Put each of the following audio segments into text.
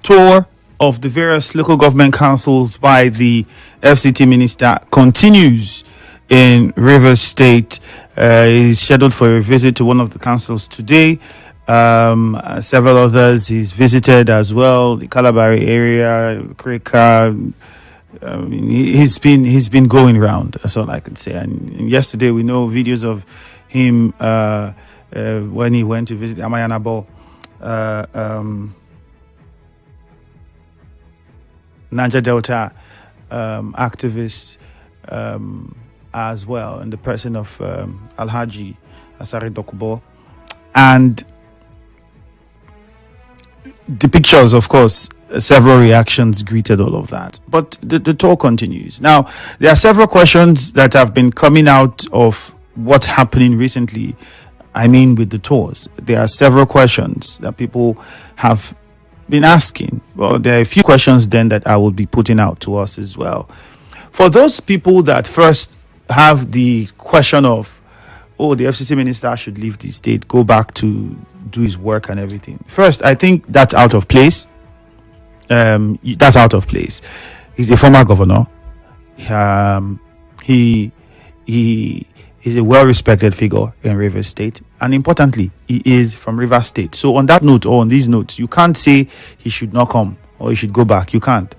tour of the various local government councils by the FCT Minister continues in Rivers State. He's scheduled for a visit to one of the councils today. Several others he's visited as well, the Calabari area, Krika. He's been going around. That's all I could say. And yesterday we know videos of him when he went to visit Amayanabo, Niger Delta activists as well, in the person of Alhaji Asari Dokubo, and the pictures, of course. Several reactions greeted all of that, but the tour continues. Now, there are several questions that have been coming out of what's happening recently. I mean, with the tours, there are several questions that people have been asking. Well, there are a few questions then that I will be putting out to us as well. For those people that first have the question of, oh, the FCT minister should leave the state, go back to do his work and everything. First, I think that's out of place. That's out of place. He's a former governor. He is a well-respected figure in Rivers State, and importantly, he is from Rivers State. So on that note, or on these notes, you can't say he should not come or he should go back. You can't.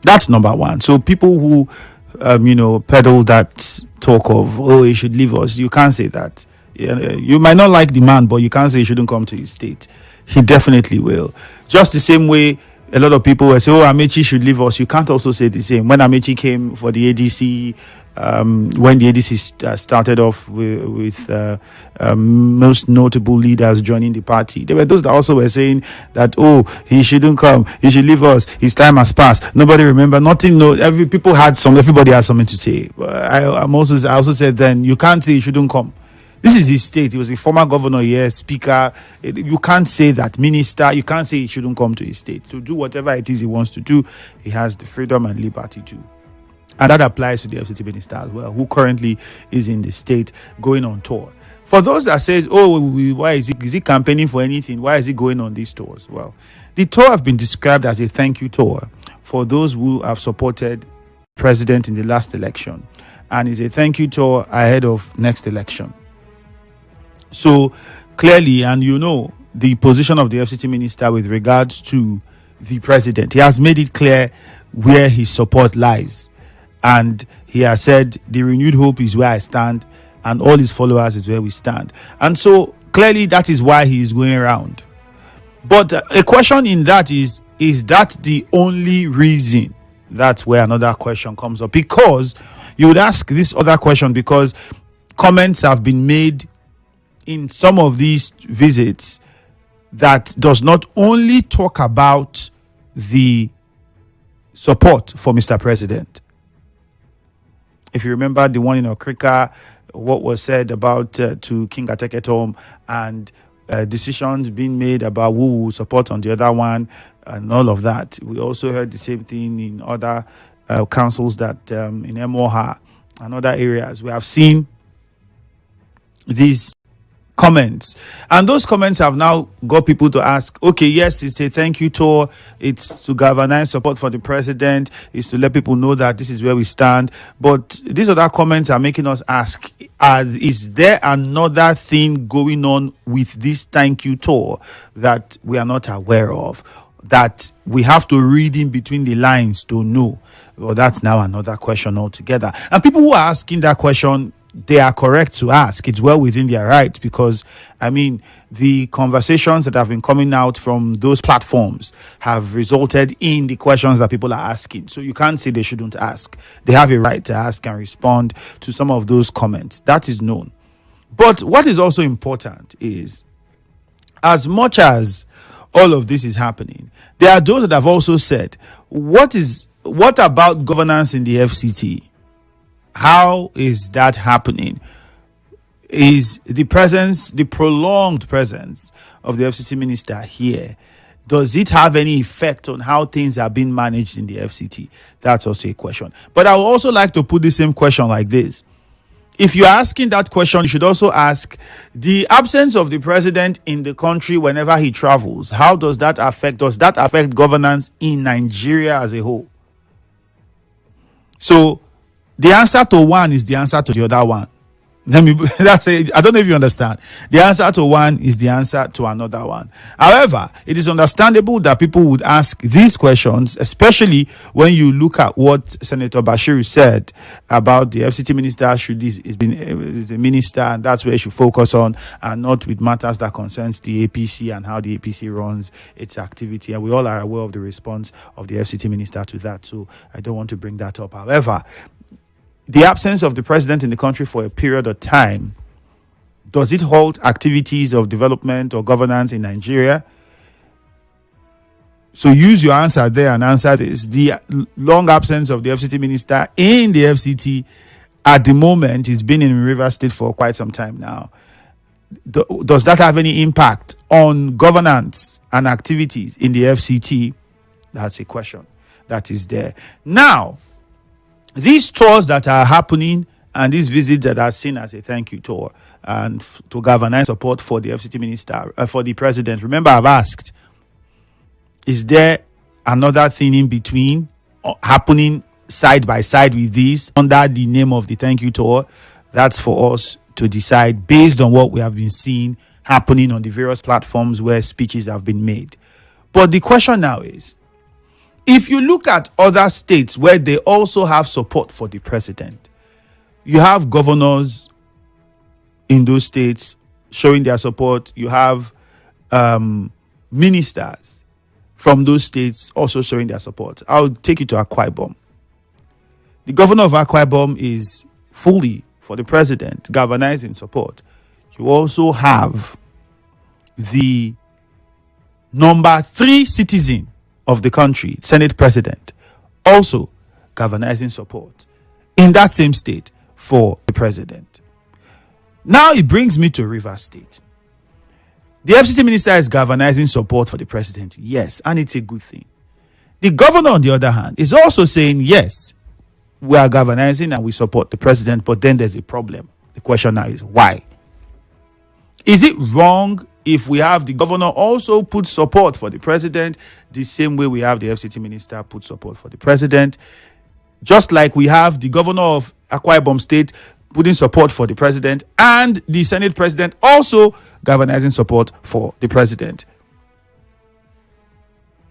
That's number one. So people who peddle that talk of, oh, he should leave us, you can't say that. You might not like the man, but you can't say he shouldn't come to his state. He definitely will. Just the same way a lot of people will say, oh, Amechi should leave us. You can't also say the same. When Amechi came for the ADC, when the ADC started off with most notable leaders joining the party, there were those that also were saying that, oh, he shouldn't come, he should leave us, his time has passed. Nobody remember, nothing. No, everybody had something to say. I also said then, you can't say he shouldn't come. This is his state. He was a former governor here, speaker. You can't say that. Minister, you can't say he shouldn't come to his state. To do whatever it is he wants to do, he has the freedom and liberty to. And that applies to the FCT minister as well, who currently is in the state going on tour. For those that say, oh, why is he campaigning for anything? Why is he going on these tours? Well, the tour have been described as a thank you tour for those who have supported president in the last election, and is a thank you tour ahead of next election. So clearly, and the position of the FCT minister with regards to the president, he has made it clear where his support lies. And he has said, the renewed hope is where I stand, and all his followers is where we stand. And so clearly that is why he is going around. But a question in that is that the only reason? That's where another question comes up. Because you would ask this other question, because comments have been made in some of these visits that does not only talk about the support for Mr. President. If you remember the one in Okrika, what was said about to King Ateketom, and decisions being made about who will support on the other one and all of that. We also heard the same thing in other councils that in Emoha and other areas. We have seen these comments, and those comments have now got people to ask, okay, yes, it's a thank you tour, it's to galvanize support for the president, it's to let people know that this is where we stand, but these other comments are making us ask, is there another thing going on with this thank you tour that we are not aware of, that we have to read in between the lines to know? Well, that's now another question altogether. And people who are asking that question, they are correct to ask. It's well within their rights, because the conversations that have been coming out from those platforms have resulted in the questions that people are asking. So you can't say they shouldn't ask. They have a right to ask and respond to some of those comments. That is known. But what is also important is, as much as all of this is happening, there are those that have also said, what about governance in the FCT? How is that happening? Is the prolonged presence of the FCT minister here, does it have any effect on how things are being managed in the FCT? That's also a question. But I would also like to put the same question like this. if you're asking that question, you should also ask the absence of the president in the country whenever he travels. How does that affect? Does that affect governance in Nigeria as a whole? So the answer to one is the answer to the other one. That's it. I don't know if you understand. The answer to one is the answer to another one. However, it is understandable that people would ask these questions, especially when you look at what Senator Bashir said about the FCT minister is a minister, and that's where he should focus on, and not with matters that concerns the APC and how the APC runs its activity. And we all are aware of the response of the FCT minister to that, so I don't want to bring that up. However, the absence of the president in the country for a period of time, does it halt activities of development or governance in Nigeria? So use your answer there and answer this. The long absence of the FCT minister in the FCT at the moment, he's been in Rivers State for quite some time now. Does that have any impact on governance and activities in the FCT? That's a question that is there. Now, these tours that are happening and these visits that are seen as a thank you tour and to galvanize support for the FCT minister, for the president. Remember, I've asked, is there another thing in between happening side by side with this under the name of the thank you tour? That's for us to decide based on what we have been seeing happening on the various platforms where speeches have been made. But the question now is, if you look at other states where they also have support for the president, you have governors in those states showing their support. You have ministers from those states also showing their support. I'll take you to Akwa Ibom. The governor of Akwa Ibom is fully for the president, galvanizing support. You also have the number 3 citizen of the country, Senate president, also galvanizing support in that same state for the president. Now it brings me to Rivers State. The FCT minister is galvanizing support for the president, yes, and it's a good thing. The governor, on the other hand, is also saying, yes, we are galvanizing and we support the president, but then there's a problem. The question now is why? Is it wrong if we have the governor also put support for the president the same way we have the FCT minister put support for the president? Just like we have the governor of Akwa Ibom State putting support for the president and the Senate president also galvanizing support for the president.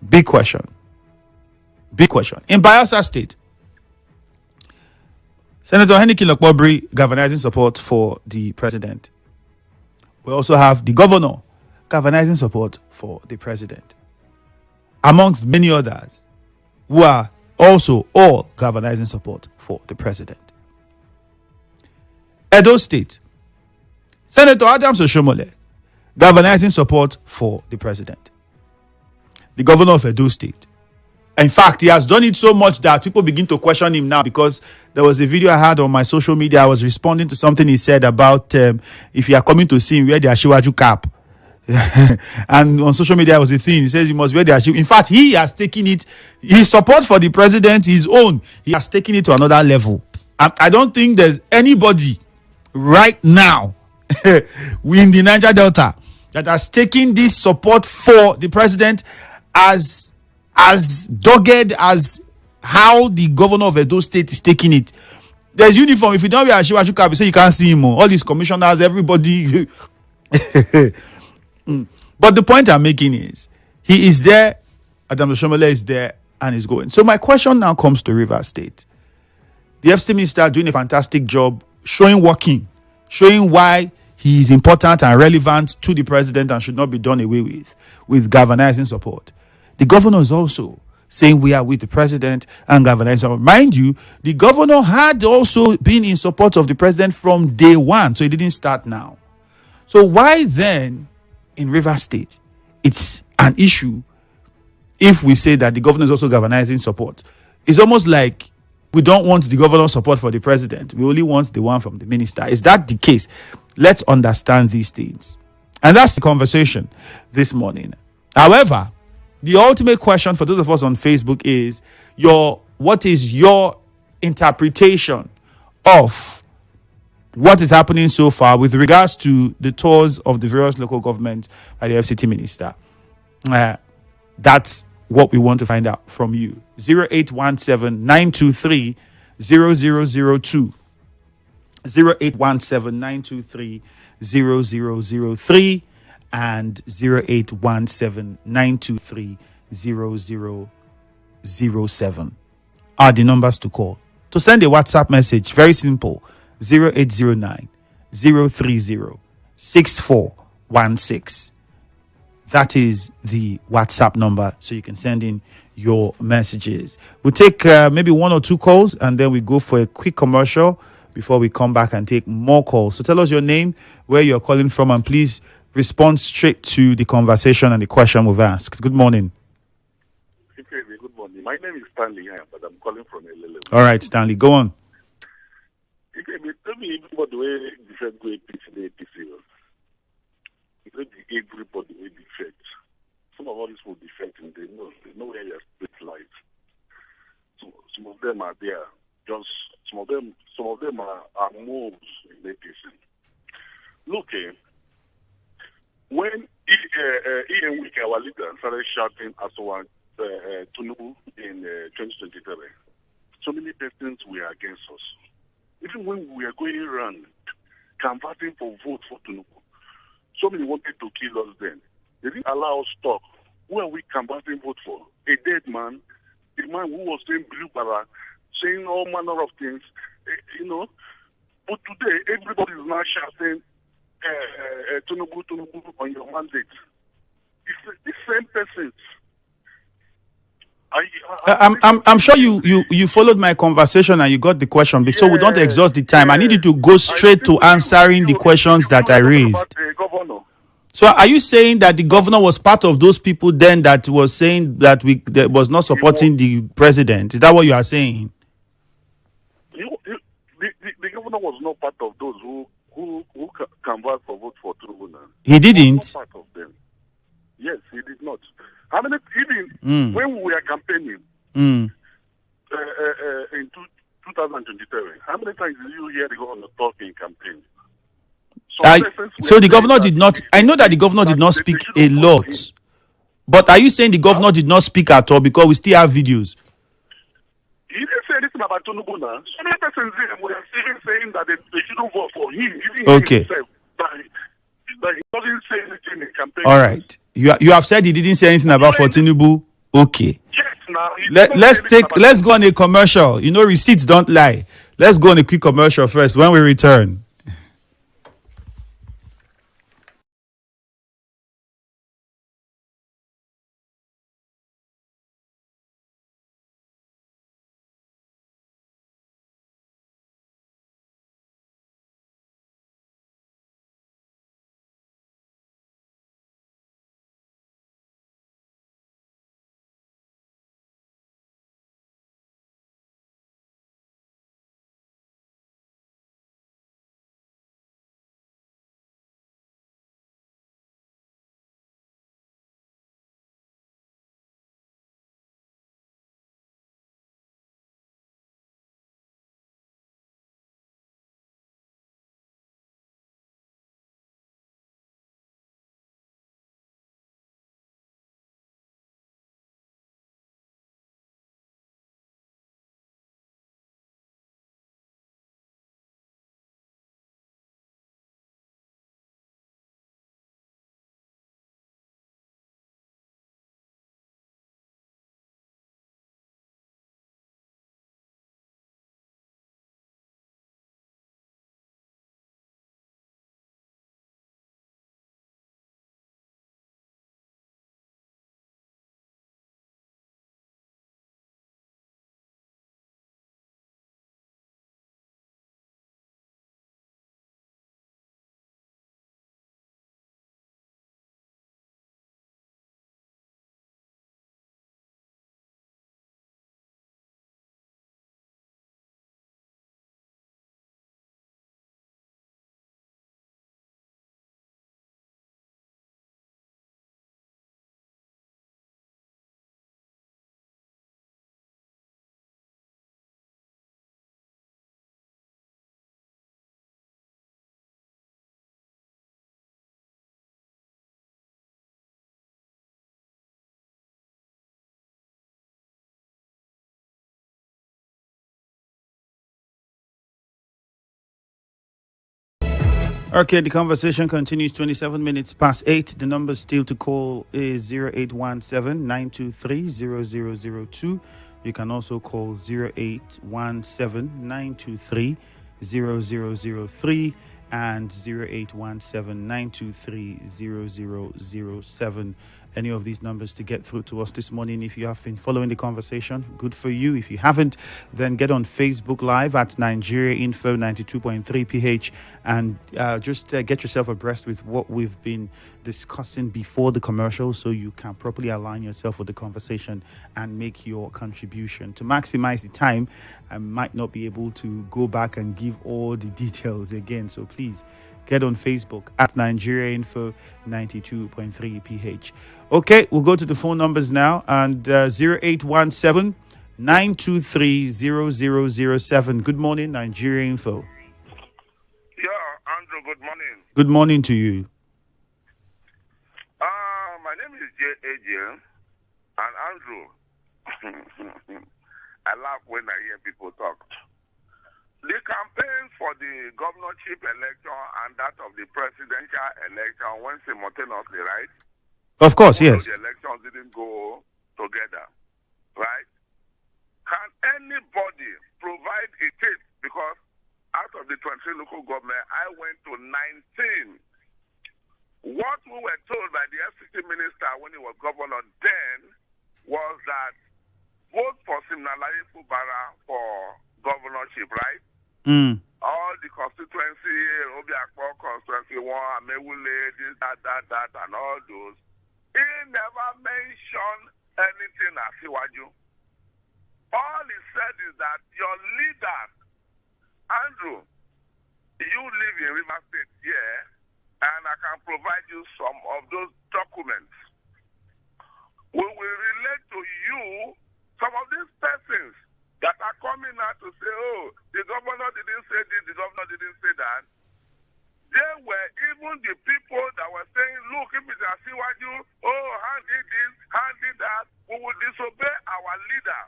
Big question. Big question. In Bayelsa State, Senator Henry Lokbobri galvanizing support for the president. We also have the governor galvanizing support for the president, amongst many others who are also all galvanizing support for the president. Edo State, Senator Adams Oshomole galvanizing support for the president. The governor of Edo State. In fact, he has done it so much that people begin to question him now, because there was a video I had on my social media. I was responding to something he said about if you are coming to see him, wear the Ashiwaju cap. And on social media was a thing. He says you must wear the Ashiwaju. In fact, he has taken it, his support for the president, his own, he has taken it to another level. I don't think there's anybody right now in the Niger Delta that has taken this support for the president as dogged as how the governor of Edo State is taking it. There's uniform. If you don't wear a Shiwaju cap, you say you can't see him. All these commissioners, everybody. But the point I'm making is, he is there, Adam Oshomole is there, and is going. So my question now comes to Rivers State. The FCT minister doing a fantastic job, showing why he is important and relevant to the president and should not be done away with galvanizing support. The governor is also saying we are with the president and galvanizing. Mind you, the governor had also been in support of the president from day one, so it didn't start now. So why then in Rivers State it's an issue if we say that the governor is also galvanizing support? It's almost like we don't want the governor's support for the president. We only want the one from the minister. Is that the case? Let's understand these things. And that's the conversation this morning. However, the ultimate question for those of us on Facebook is what is your interpretation of what is happening so far with regards to the tours of the various local governments by the FCT Minister. That's what we want to find out from you. 0817 923 0002. 0817 923 0003 and 0817 923 0007 are the numbers to call. To send a WhatsApp message, very simple, 0809 030 6416. That is the WhatsApp number, so you can send in your messages. We'll take maybe one or two calls, and then we go for a quick commercial before we come back and take more calls. So tell us your name, where you're calling from, and please respond straight to the conversation and the question we've asked. Good morning. Good morning. My name is Stanley, but I'm calling from LLM. All right, Stanley, go on. Tell me about the way defect go APC. Everybody will defect. Some of all these will defect, and they know where their split lies. So some of them are there. Just some of them are moves in APC. Look, when Ian Wike, our leader, started shouting as one Tinubu in 2023, so many persons were against us. Even when we were going around canvassing for votes for Tinubu, so many wanted to kill us then. They didn't allow us to talk. Who are we canvassing vote for? A dead man, a man who was saying blue bara, saying all manner of things, But today, everybody is now shouting Tinubu on your mandate. It's the same persons. I'm sure you followed my conversation and you got the question, so we don't exhaust the time. I need you to go straight to answering the questions that I raised. So are you saying that the governor was part of those people then that was saying that was not supporting the president? Is that what you are saying? The governor was not part of those who canvassed for vote for Tinubu. He didn't? He was not part of them. Yes, he did not. How many, even when we were campaigning in 2023, how many times did you hear the governor talk in campaign? So the governor did not, I know that the governor did not speak a lot, but are you saying the governor did not speak at all because we still have videos? He didn't say anything about Tinubu now. So many persons were even saying that they shouldn't vote for him, even himself. But he doesn't say anything in campaign. All right. You have said he didn't say anything about for Tinubu. Okay. Yes, now let's go on a commercial. Receipts don't lie. Let's go on a quick commercial first. When we return. Okay, the conversation continues 27 minutes past 8. The number still to call is 0817-923-0002. You can also call 0817-923-0003 and 0817-923-0007. Any of these numbers to get through to us this morning. If you have been following the conversation, good for you. If you haven't, then get on Facebook Live at Nigeria Info 92.3 PH and just get yourself abreast with what we've been discussing before the commercial so you can properly align yourself with the conversation and make your contribution. To maximize the time, I might not be able to go back and give all the details again, so please get on Facebook at Nigeria Info 92.3 PH. Okay, we'll go to the phone numbers now and 0817 923 0007. Good morning, Nigeria Info. Yeah, Andrew, good morning. Good morning to you. My name is J.A.J. and Andrew. I laugh when I hear people talk. The campaign for the governorship election and that of the presidential election went simultaneously, right? Of course, yes. The elections didn't go together, right? Can anybody provide a tip? Because out of the 23 local government, I went to 19. What we were told by the FCT Minister when he was governor then was that vote for Simnalayi Fubara for governorship, right? All the constituency, Obiakpo constituency, Amewule, this, that, and all those. He never mentioned anything as Siwaju. All he said is that your leader, Andrew, you live in River State here, and I can provide you some of those documents. We will relate to you some of these persons that are coming out to say, oh, the governor didn't say this, the governor didn't say that. There were even the people that were saying, look, if it's a Siwaju, oh, hand did this, hand did that, we will disobey our leader.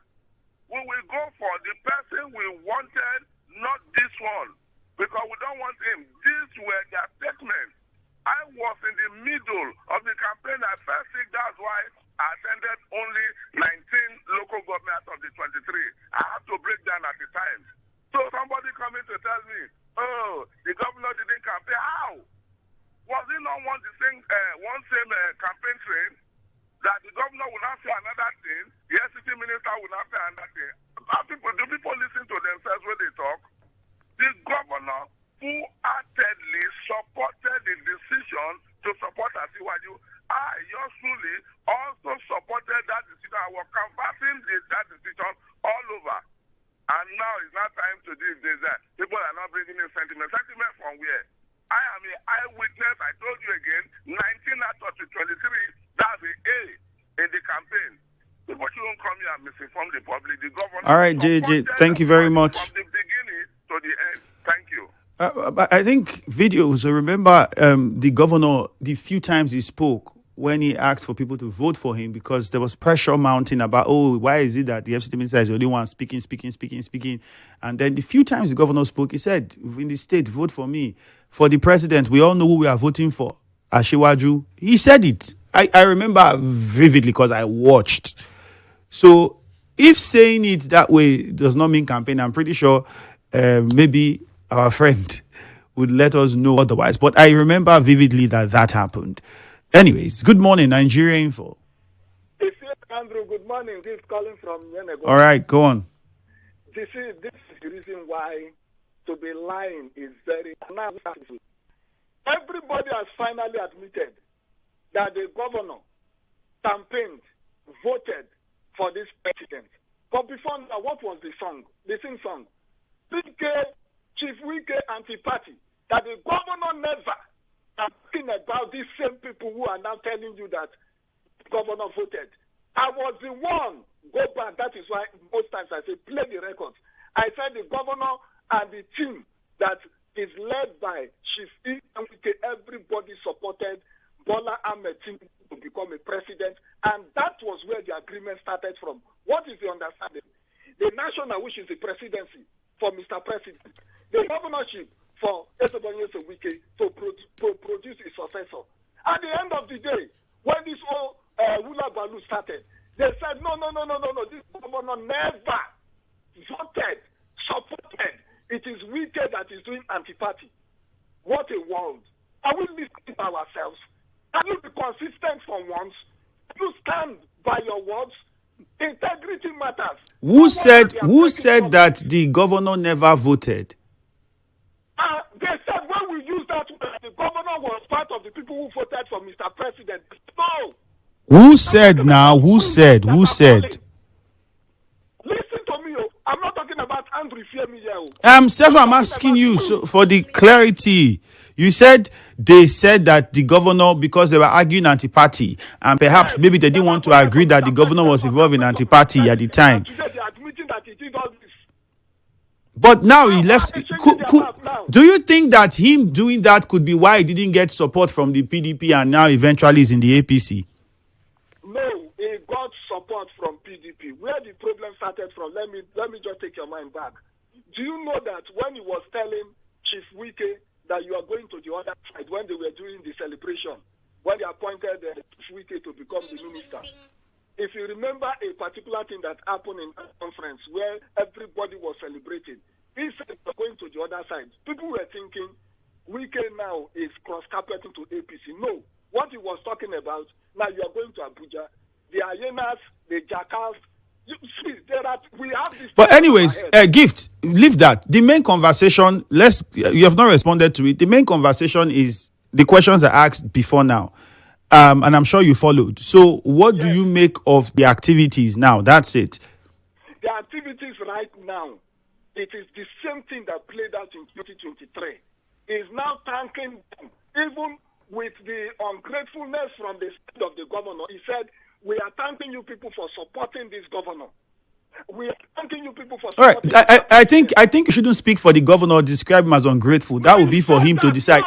We will go for the person we wanted, not this one, because we don't want him. These were their statements. I was in the middle of the campaign at first week. That's why I attended only 19 local governments of the 23. I had to break down at the time. So somebody coming to tell me, oh, the governor didn't campaign. How? Was he not one same campaign train? That the governor will not say another thing, the FCT Minister will not say another thing. Do people listen to themselves when they talk? The governor full-heartedly supported the decision to support Asiwaju. I, yours truly, also supported that decision. I was canvassing that decision all over. And now it's not time to do this. People are not bringing in sentiment. Sentiment from where? I am an eyewitness. I told you again, 19 out of the 23, that's the A in the campaign. People shouldn't come here and misinform the public. The governor. All right, JJ, thank you very much. From the beginning to the end. Thank you. I think videos. So remember, the governor, the few times he spoke when he asked for people to vote for him because there was pressure mounting about, oh, why is it that the FCT Minister is the only one speaking? And then the few times the governor spoke, he said, in the state, vote for me. For the president, we all know who we are voting for. Asiwaju. He said it. I remember vividly because I watched. So if saying it that way does not mean campaign, I'm pretty sure maybe our friend would let us know otherwise. But I remember vividly that happened. Anyways, good morning, Nigeria Info. Ifiemi Andrew, good morning. This is calling from Yenego. All right, go on. This is the reason why to be lying is very unacceptable. Everybody has finally admitted that the governor campaigned, voted for this president. But before that, what was the song? The sing song. Chief Wike anti-party. That the governor never talking about these same people who are now telling you that the governor voted. I was the one. Go back. That is why most times I say play the records. I said the governor and the team that is led by Chief Wike, everybody supported Bola Ahmed Tinubu to become a president, and that was where the agreement started from. What is the understanding? The national, which is the presidency for Mr. President, the governorship for Esobonye Sowike to produce a successor. At the end of the day, when this whole Wula Balu started, they said, no, this governor never voted, supported. It is Wike that is doing anti-party. What a world. Are we listening to ourselves? Can you be consistent for once? Can you stand by your words? Integrity matters. Who said that the governor never voted? They said when we use that word, the governor was part of the people who voted for Mr. President. No. Who said now? Who said? Listen to me. I'm not talking about Andrew Ifiemi here. I'm asking you for the clarity. You said they said that the governor, because they were arguing anti-party, and perhaps maybe they didn't want to agree that the governor was involved in anti-party at the time. Today they are admitting that he did all this. But now he left. Do you think that him doing that could be why he didn't get support from the PDP and now eventually is in the APC? No, he got support from PDP. Where the problem started from, let me just take your mind back. Do you know that when he was telling Chief Wike that you are going to the other side, when they were doing the celebration, when they appointed Chief Wike to become the minister, if you remember a particular thing that happened in a conference where everybody was celebrating, he said we're going to the other side. People were thinking Wike now is cross-carpeting to APC. No. What he was talking about, now you are going to Abuja, the hyenas, the jackals, we have this. But anyways, Gift, leave that. The main conversation, you have not responded to it. The main conversation is the questions I asked before now. And I'm sure you followed. So what do you make of the activities now? That's it. The activities right now, it is the same thing that played out in 2023. Is now thanking them, even with the ungratefulness from the side of the governor. He said, we are thanking you people for supporting this governor. We are thanking you people for supporting. All right. I think you shouldn't speak for the governor or describe him as ungrateful. That would be for him to decide.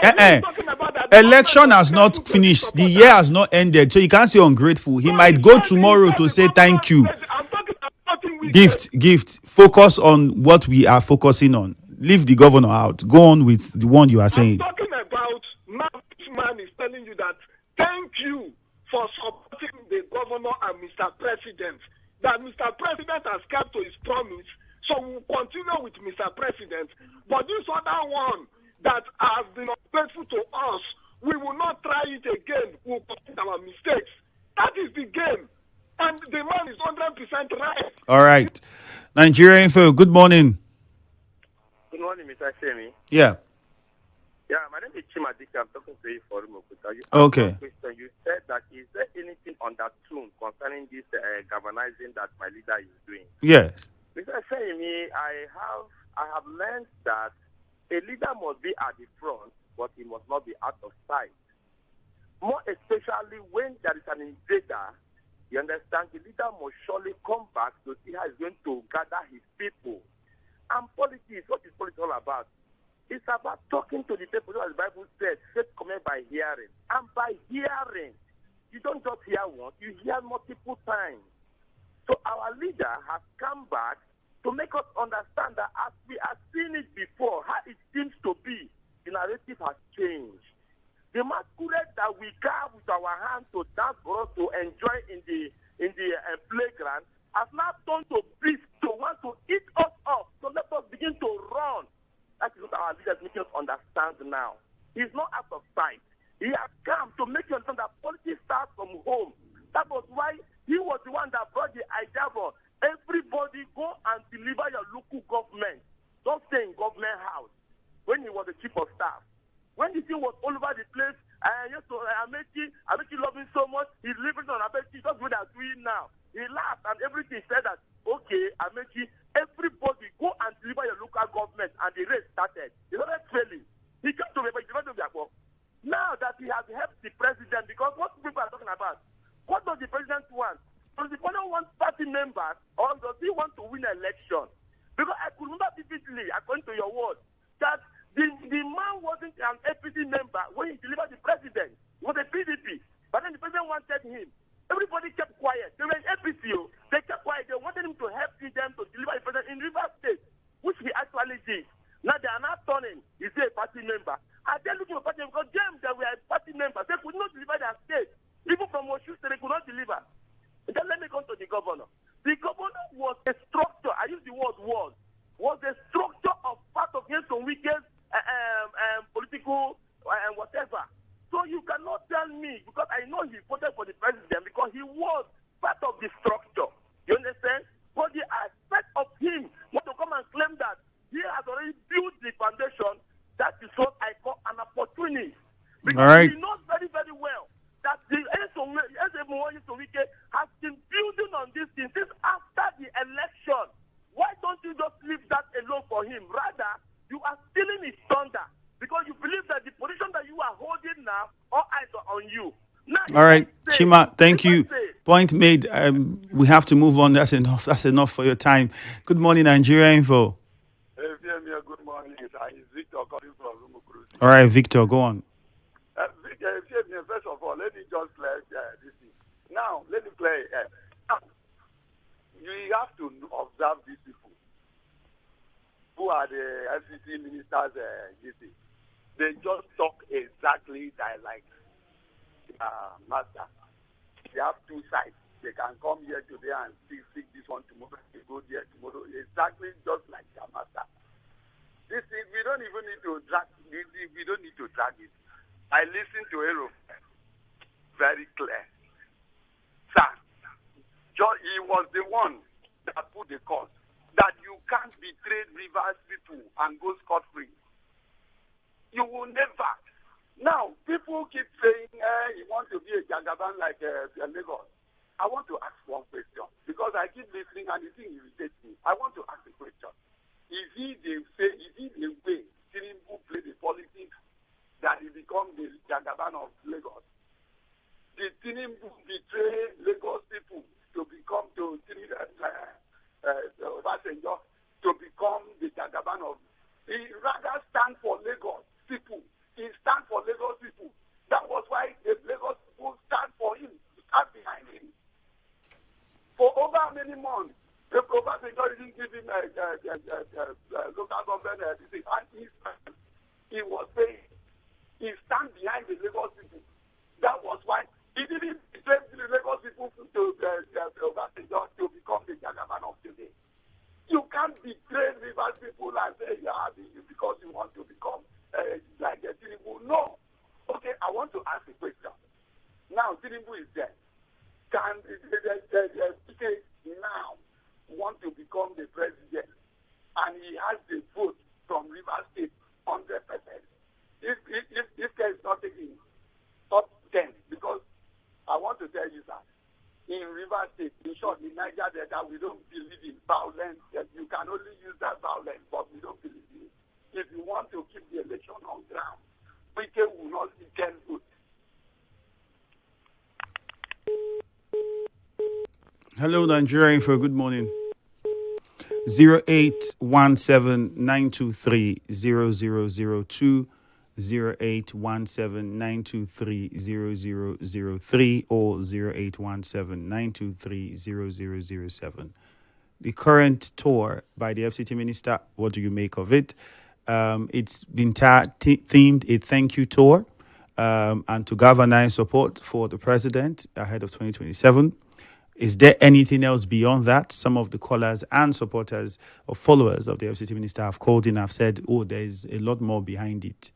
Election has not finished. The year has not ended. So you can't say ungrateful. He might go tomorrow to say thank you. Gift. Focus on what we are focusing on. Leave the governor out. Go on with the one you are saying. I'm talking about now this man is telling you that thank you for supporting the governor and Mr. President. That Mr. President has kept to his promise. So we'll continue with Mr. President. But this other one that has been unfaithful to us, we will not try it again. We'll correct our mistakes. That is the game. And the man is 100% right. All right. Nigeria Info, good morning. Good morning, Mr. Ifiemi. Yeah. Yeah, my name is Chimadika. I'm talking to you for Rimokuta. Okay. You said that is there anything on that tune concerning this galvanizing that my leader is doing? Yes. Mr. Ifiemi, I have learned that a leader must be at the front, but he must not be out of sight. More especially when there is an invader, you understand, the leader must surely come back to see how he's going to gather his people. And politics, what is politics all about? It's about talking to the people, as the Bible says, faith comes by hearing. And by hearing, you don't just hear once, you hear multiple times. So our leader has come back to make us understand that as we have seen it before, how it seems to be, the narrative has changed. The masquerade that we carve with our hands to dance for us to enjoy in the playground has now turned to beast to want to eat us up. So let us begin to run. That is what our leader is making us understand now. He's not out of sight. He has come to make you understand that politics starts from home. That was why he was the one that brought the idea for everybody go and deliver your local government. Don't stay in government house. When he was the chief of staff. When the thing was all over the place, Amechi loved him so much, he's living on Amechi, that's what they're doing now. He laughed and everything said that, okay, Amechi, everybody go and deliver your local government, and the race started. He started failing. He came to me, but he did not do that. Now that he has helped the president, because what people are talking about, what does the president want? Does the president want party members, or does he want to win an election? Because I could remember vividly, according to your word, that the man wasn't an APC member when he delivered the president. He was a PDP. But then the president wanted him. Everybody kept quiet. They were in APC. They kept quiet. They wanted him to help them to deliver the president in River State, which he actually did. Now they are not turning. Is he a party Then let me go to the governor. The governor was a structure. I use the word was a structure of part of Nyesom Wike's political whatever. So you cannot tell me, because I know he voted for the president because he was part of the structure. You understand? But the aspect of him want to come and claim that he has already built the foundation, that is what I call an opportunity. Because all right. he knows very, very well that the Nyesom Wike has been building on this thing since after the election. Why don't you just leave that alone for him? Rather, you are stealing his thunder because you believe that the position that you are holding now, all eyes are on you. Now, all right, Chima, thank you. Point made. We have to move on. That's enough. That's enough for your time. Good morning, Nigeria Info. Ifiemi, good morning. It's Victor calling from Rumukuru. All right, Victor, go on. Ifiemi, first of all, let me just play this thing. Now, let me play. You have to observe these people who are the FCT ministers. They just talk exactly like master. They have two sides. They can come here today and speak this one tomorrow. They go there tomorrow. Exactly just like their master. This is, we don't even need to drag this. We don't need to drag it. I listened to Aero very clear. Sir, he was the one that put the cause that you can't betray Rivers people and go scot-free. You will never. Now, people keep saying he wants to be a Jagaban like Lagos. I want to ask one question because I keep listening and the thing irritates me. I want to ask a question. Is he the way Tinubu play the politics that he become the Jagaban of Lagos? Did Tinubu betray Lagos people to become to become the Jagaban of? He rather stand for Lagos people. He stand for Lagos people. That was why the Lagos people stand for him, stand behind him. For over many months, the Obasanjo didn't give him local government and he was saying he stand behind the Lagos people. That was why he didn't betray the Lagos people to Obasanjo to become the Jagaban of today. You can't betray Rivers people and say because you want to become like a Tinubu. No. Okay, I want to ask a question. Now Tinubu is there. Can the PK now want to become the president and he has the vote from Rivers State 100%? If case is not taking top 10, because I want to tell you that in Rivers State, in short, in Niger Delta, we don't believe in violence. You can only use that violence, but we don't believe in it. If you want to keep the election on ground, PK will not get vote. Hello, Nigeria Info. Good morning. 0817-923-0002, 0817-923-0003, or 0817-923-0007. The current tour by the FCT Minister, what do you make of it? It's been themed a thank you tour and to galvanize support for the president ahead of 2027. Is there anything else beyond that? Some of the callers and supporters or followers of the FCT Minister have called in and have said, there's a lot more behind it.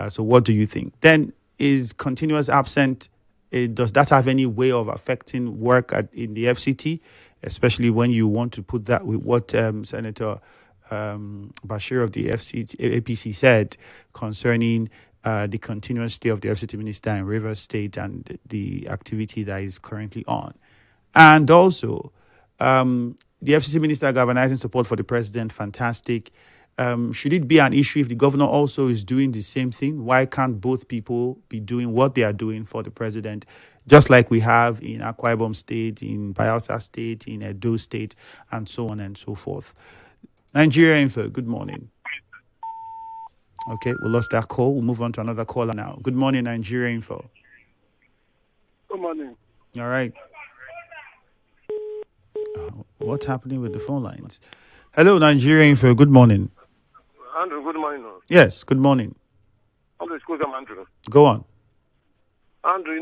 So what do you think? Then, is continuous absent, does that have any way of affecting work in the FCT, especially when you want to put that with what Senator Bashir of the APC said concerning the continuous stay of the FCT Minister in Rivers State and the activity that is currently on? And also, the FCC Minister galvanizing support for the president, fantastic. Should it be an issue if the governor also is doing the same thing? Why can't both people be doing what they are doing for the president, just like we have in Akwa Ibom State, in Bayelsa State, in Edo State, and so on and so forth? Nigeria Info, good morning. Okay, we lost that call. We'll move on to another caller now. Good morning, Nigeria Info. Good morning. All right. What's happening with the phone lines? Hello, Nigeria Info. Good morning. Andrew, good morning. Yes, good morning. Andrew. Go on. Andrew,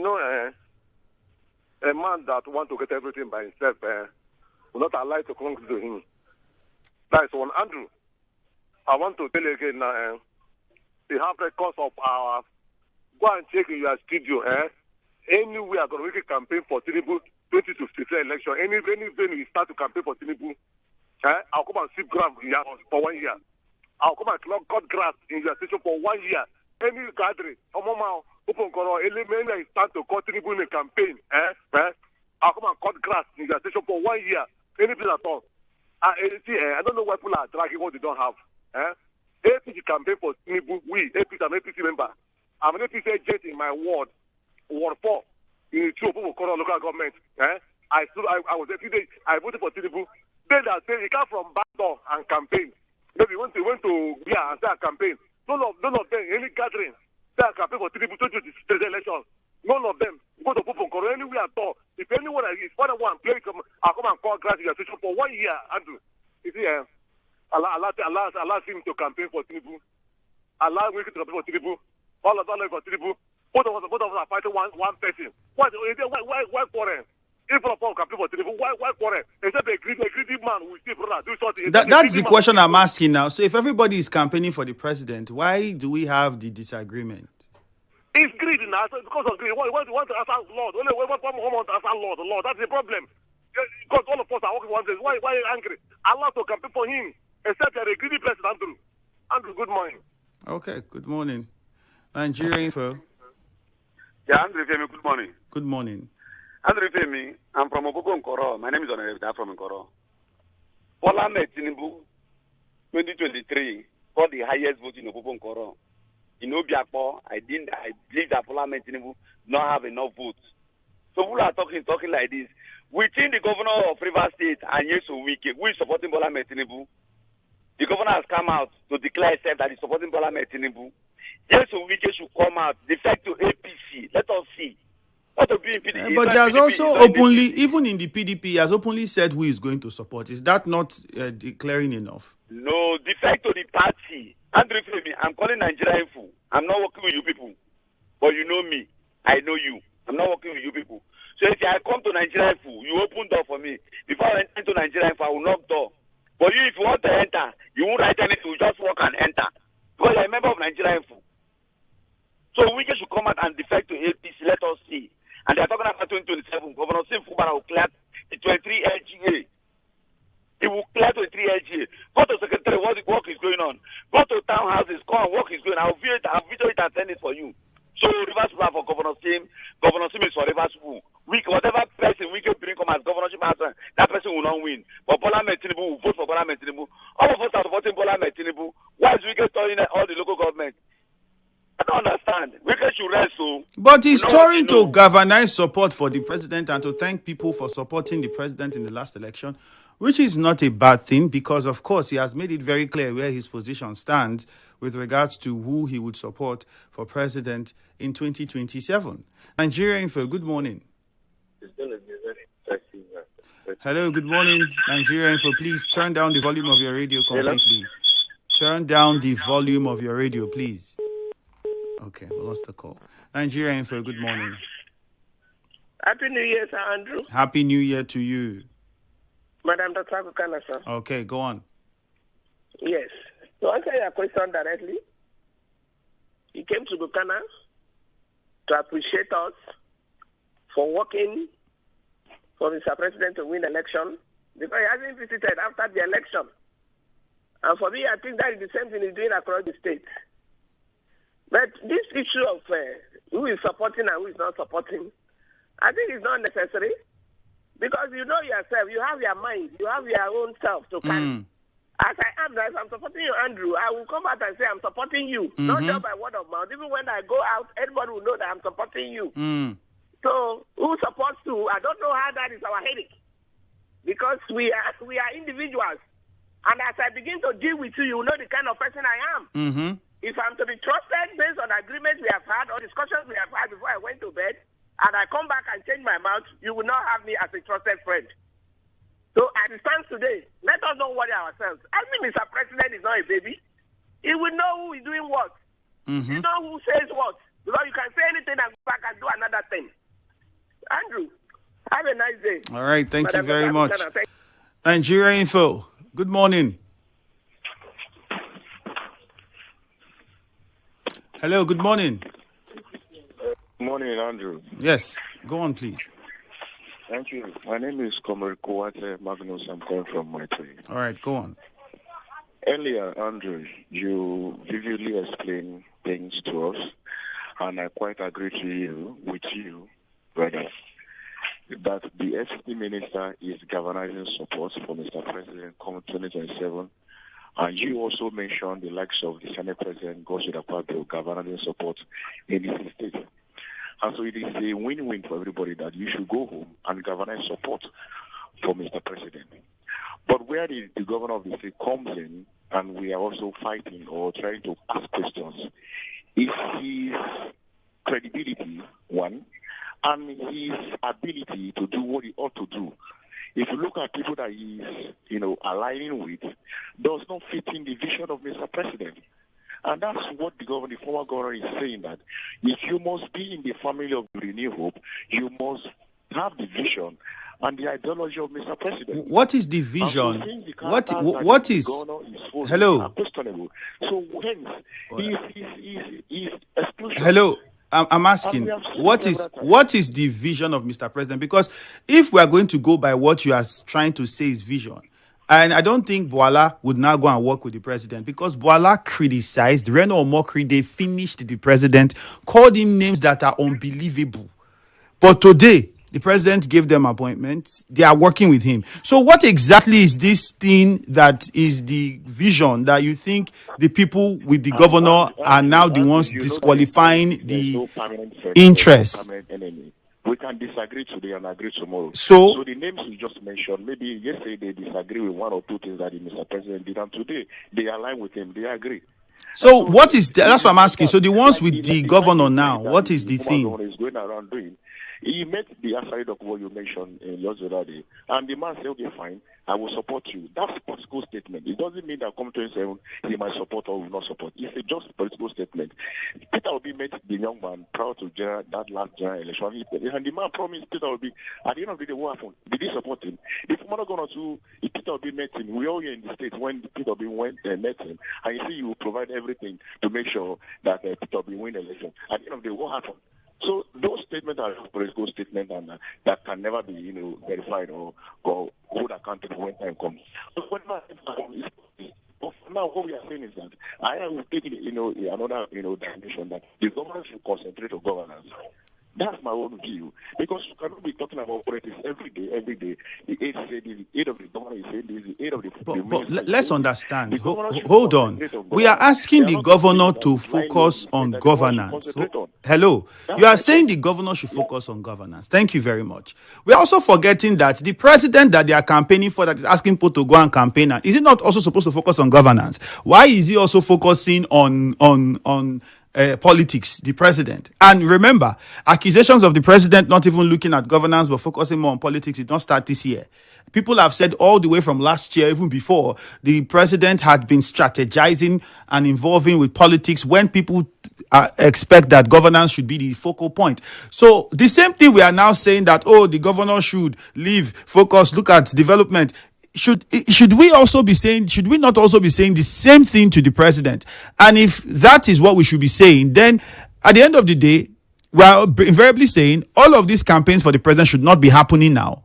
a man that want to get everything by himself will not allow it to come to him. That is one. Andrew, I want to tell you again now, the half records of our, go and check in your studio, anywhere going to campaign for Tinubu 2023 election, any venue you start to campaign for Tinubu, I'll come and sweep ground for 1 year. I'll come and cut grass in your station for 1 year. Any gathering, open element is start to cut Tinubu in a campaign, I'll come and cut grass in your station for 1 year. Anything at all. I don't know why people are dragging what they don't have. APC campaign for Tinubu, we, APC, I'm APC member. I'm an APC agent in my ward 4, in two local government. I was every day, I voted for Tinubu. Then they say he come from backdoor and campaign. Then we went to and say a campaign. None of them, any gathering, say a campaign for Tinubu 2023 election. None of them go to Popokoro anywhere at all. If anyone is one play, I'll come and call grass in your station for 1 year, Andrew. You see, allow him to campaign for Tinubu. Allow him to campaign for Tinubu. All of them for Tinubu. Both of us are fighting one person. Why quarrel? If all campaign for Tinubu, why quarrel? Except a greedy man will still do something. That's the question I'm asking now. So if everybody is campaigning for the president, why do we have the disagreement? It's greedy now, because of greed. We want to answer Lord. Only we want to answer Lord. That's the problem. Because all of us are working one day. Why are you angry? Allah to campaign for him. Except you're a greedy person, Andrew. Andrew, good morning. Okay, good morning. Nigeria Info. Yeah, Andrew Ifiemi, good morning. Good morning. Andrew Ifiemi, I'm from Okoko Nkoro. My name is Honorable. I'm from Nkoro. Bola Ahmed Tinubu, 2023, got the highest vote in Okoko Nkoro. In Obiakpo, I believe that Bola Ahmed Tinubu not have enough votes. So people are talking like this. Within the governor of Rivers State and Yesu Wike, who is supporting Bola Ahmed Tinubu, the governor has come out to declare himself that he's supporting Bola Ahmed Tinubu. Yesu Wike should come out, defect to APC. Let us see. But he has also openly, even in the PDP, he has openly said who is going to support. Is that not declaring enough? No, defect to the party. Andrew Ifiemi, I'm calling Nigeria Info. I'm not working with you people. But you know me. I know you. I'm not working with you people. So if I come to Nigeria Info, you open door for me. Before I enter to Nigeria Info, I will knock door. But you, if you want to enter, you won't write anything. You just walk and enter. Because you're a member of Nigeria Info. So we should come out and defect to APC. Let us see. And they're talking about 2027. Governor Sim Fubara will clear the 23 LGA. He will clear 23 LGA. Go to secretary, what the work is going on. Go to town houses, go and work is going on. I'll video it and send it for you. So Rivers People for Governor Sim. Governor Sim is for Rivers People. Whatever person we can bring come as governorship answer, that person will not win. But Bola Ahmed Tinubu will vote for Bola Ahmed Tinubu. All of us are supporting Bola Ahmed Tinubu. Why is we get touring all the local government? I don't understand. We should rest so. But he's touring to galvanize support for the president and to thank people for supporting the president in the last election, which is not a bad thing because, of course, he has made it very clear where his position stands with regards to who he would support for president in 2027. Nigeria Info, good morning. It's going to be very interesting. Hello, good morning. Nigeria Info, please turn down the volume of your radio completely. Turn down the volume of your radio, please. Okay, we lost the call. Nigeria Info, good morning. Happy New Year, Sir Andrew. Happy New Year to you. Madam Dr. Bukana, sir. Okay, go on. Yes. To answer your question directly, he came to Bukana to appreciate us for working for Mr. President to win election because he hasn't visited after the election. And for me, I think that is the same thing he's doing across the state. But this issue of who is supporting and who is not supporting, I think it's not necessary because you know yourself, you have your mind, you have your own self to carry. As I am, as I'm supporting you, Andrew, I will come out and say I'm supporting you, not just by word of mouth. Even when I go out, everybody will know that I'm supporting you. So who supports who? I don't know how that is our headache because we are individuals. And as I begin to deal with you, you know the kind of person I am. If I'm to be trusted based on agreements we have had or discussions we have had before I went to bed, and I come back and change my mouth, you will not have me as a trusted friend. So as it stands today, let us not worry ourselves. I mean, Mr. President is not a baby. He will know who is doing what. He know who says what. Because you can say anything and go back and do another thing. Andrew, Have a nice day. All right, thank you Madam very much. Thank Nigeria Info, good morning. Hello, good morning. Good morning, Andrew. Yes, go on, please. Thank you. My name is Comrade Kowate Magnus. I'm calling from my trade. All right, go on. Earlier, Andrew, you vividly explained things to us, and I quite agree with you, brother, that the FCT Minister is galvanizing support for Mr. President come 2027. And you also mentioned the likes of the Senate President, Godswill Akpabio, galvanizing support in his state. And so it is a win-win for everybody that you should go home and galvanize support for Mr. President. But where the governor of the state comes in, and we are also fighting or trying to ask questions, is his credibility, one, and his ability to do what he ought to do. If you look at people that he's, aligning with, does not fit in the vision of Mr. President. And that's what the former governor is saying, that if you must be in the family of Renew Hope, you must have the vision and the ideology of Mr. President. What is the vision? What is hello? Questionable. So hence, he's exclusion. Hello. I'm asking, what is the vision of Mr. President? Because if we are going to go by what you are trying to say is vision, and I don't think Boala would now go and work with the president, because Boala criticized Reno Omokri. They finished the president, called him names that are unbelievable. But today, the president gave them appointments. They are working with him. So what exactly is this thing that is the vision that you think the people with the governor are now the ones disqualifying the interest? We can disagree today and agree tomorrow. So the names you just mentioned, maybe yesterday they disagree with one or two things that the Mr. President did, and today they align with him. They agree. So what is that's what I'm asking. So the ones with the governor now, what is the thing? Is going around doing. He met the aside of what you mentioned yesterday, and the man said, okay, fine, I will support you. That's a political statement. It doesn't mean that come 27, he might support or will not support. It's just a political statement. Peter Obi met the young man prior to that last general election, and the man promised Peter Obi, at the end of the day, what happened? Did he support him? If Peter Obi met him, we all here in the States, when Peter Obi went and met him, and you see you will provide everything to make sure that Peter Obi win the election. At the end of the day, what happened? So those statements are political statements, and that can never be, verified or hold accountable when time comes. So now what we are saying is that I am taking, another, dimension, that the government should concentrate on governance. That's my own view, because you cannot be talking about politics every day. The aid of the government is saying this, the aid of the But let's understand. Hold on. We are asking the governor to focus on governance. Hello. You are saying the governor should focus on governance. Thank you very much. We are also forgetting that the president that they are campaigning for, that is asking people to go and campaign, is he not also supposed to focus on governance? Why is he also focusing on politics, the president? And remember, accusations of the president not even looking at governance but focusing more on politics did not start this year. People have said all the way from last year, even before, the president had been strategizing and involving with politics when people expect that governance should be the focal point. So the same thing we are now saying, that, the governor should leave, focus, look at development. Should we not also be saying the same thing to the president? And if that is what we should be saying, then at the end of the day, we are invariably saying all of these campaigns for the president should not be happening now,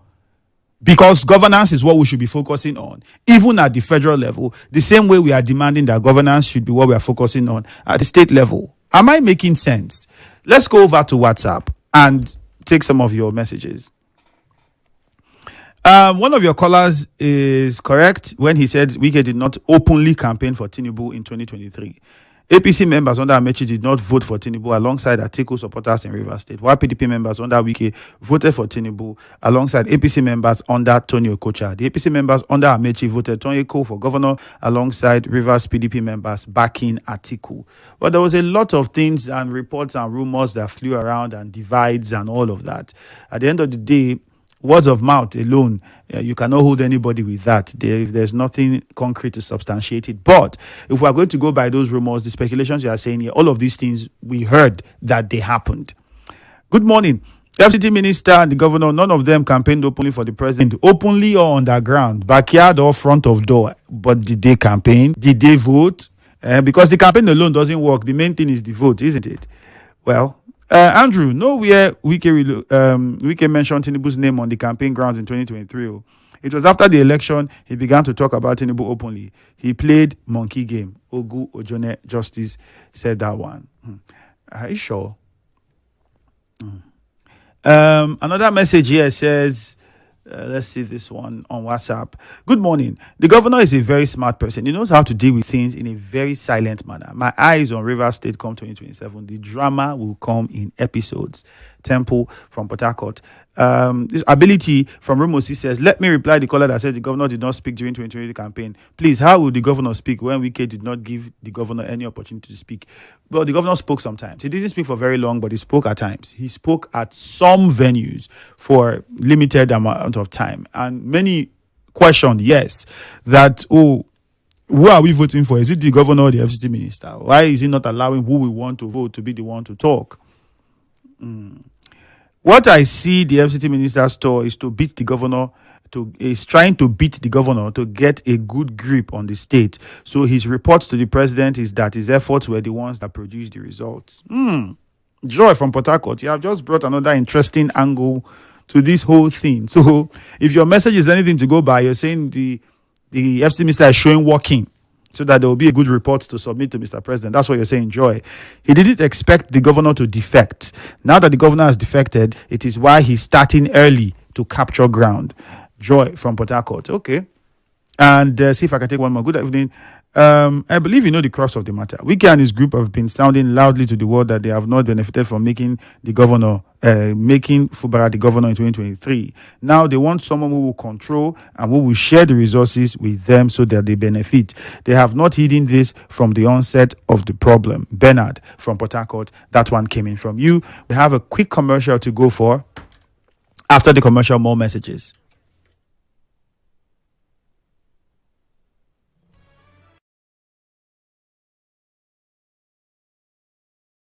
because governance is what we should be focusing on, even at the federal level, the same way we are demanding that governance should be what we are focusing on at the state level. Am I making sense? Let's go over to WhatsApp and take some of your messages. One of your callers is correct when he said Wike did not openly campaign for Tinubu in 2023. APC members under Amechi did not vote for Tinubu alongside Atiku supporters in Rivers State, while PDP members under Wike voted for Tinubu alongside APC members under Tony Okocha. The APC members under Amechi voted Tony Eko for governor alongside Rivers PDP members backing Atiku. But there was a lot of things and reports and rumors that flew around, and divides and all of that. At the end of the day, words of mouth alone, you cannot hold anybody with that. There's nothing concrete to substantiate it. But if we are going to go by those rumors, the speculations you are saying here, all of these things, we heard that they happened. Good morning. FCT Minister and the governor, none of them campaigned openly for the president, openly or underground, backyard or front of door. But did they campaign? Did they vote? Because the campaign alone doesn't work. The main thing is the vote, isn't it? Well, Andrew, nowhere Wike mentioned Tinubu's name on the campaign grounds in 2023. Oh. It was after the election he began to talk about Tinubu openly. He played monkey game. Ogu Ojone Justice said that one. Are you sure? Another message here says, let's see this one on WhatsApp. Good morning. The governor is a very smart person. He knows how to deal with things in a very silent manner. My eyes on River State come 2027. The drama will come in episodes. Temple from Port Harcourt. This ability from Rumosi says, let me reply the caller that said the governor did not speak during 2020 campaign. Please, how will the governor speak when Wike did not give the governor any opportunity to speak? Well, the governor spoke sometimes. He didn't speak for very long, but he spoke at times. He spoke at some venues for limited amount of time. And many questioned, yes, that, who are we voting for? Is it the governor or the FCT minister? Why is he not allowing who we want to vote to be the one to talk? What I see the FCT minister's store is to beat the governor, is trying to beat the governor to get a good grip on the state. So his reports to the president is that his efforts were the ones that produced the results. Joy from Port Harcourt, you have just brought another interesting angle to this whole thing. So if your message is anything to go by, you're saying the FCT minister is showing working, so that there will be a good report to submit to Mr. President. That's what you're saying, Joy. He didn't expect the governor to defect. Now that the governor has defected, it is why he's starting early to capture ground. Joy from Port Harcourt. Okay. And see if I can take one more. Good evening. I believe you know the crux of the matter. Wike and his group have been sounding loudly to the world that they have not benefited from making Fubara the governor in 2023. Now they want someone who will control and who will share the resources with them so that they benefit. They have not hidden this from the onset of the problem. Bernard from Port Harcourt, that one came in from you. We have a quick commercial to go for. After the commercial, more messages.